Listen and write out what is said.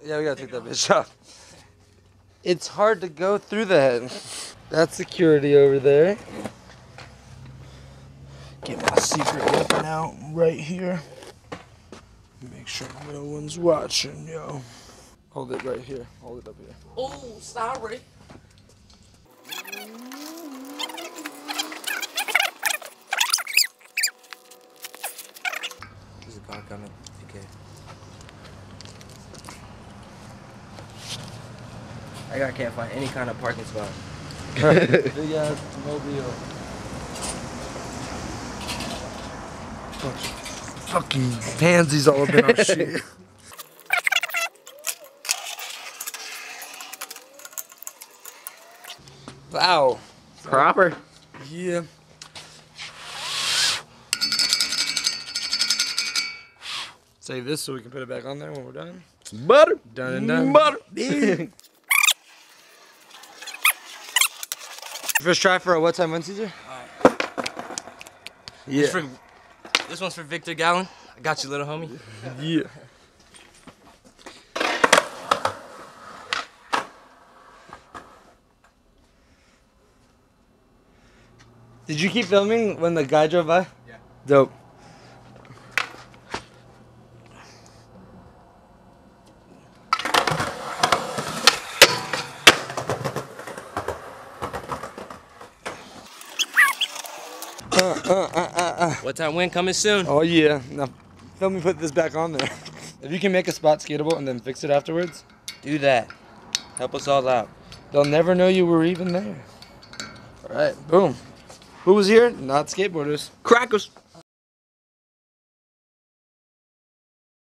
Yeah, we gotta take that bitch off. It's hard to go through that. That's security over there. Get my secret weapon out right here. Make sure no one's watching, yo. Hold it right here. Hold it up here. Oh, sorry. There's a car coming, if you care. I can't find any kind of parking spot. Big ass mobile. Fucking pansies all up in our shit. Wow. Proper. Yeah. Save this so we can put it back on there when we're done. Butter. Done and done. Butter. First try for a what time win, Caesar? Yeah. This one's for Victor Gallon. I got you, little homie. Yeah. Did you keep filming when the guy drove by? Yeah. Dope. What time win coming soon? Oh yeah. Now, help me put this back on there. If you can make a spot skatable and then fix it afterwards, Do that. Help us all out. they'll never know you were even there. All right, boom. Who was here? Not skateboarders. Crackers.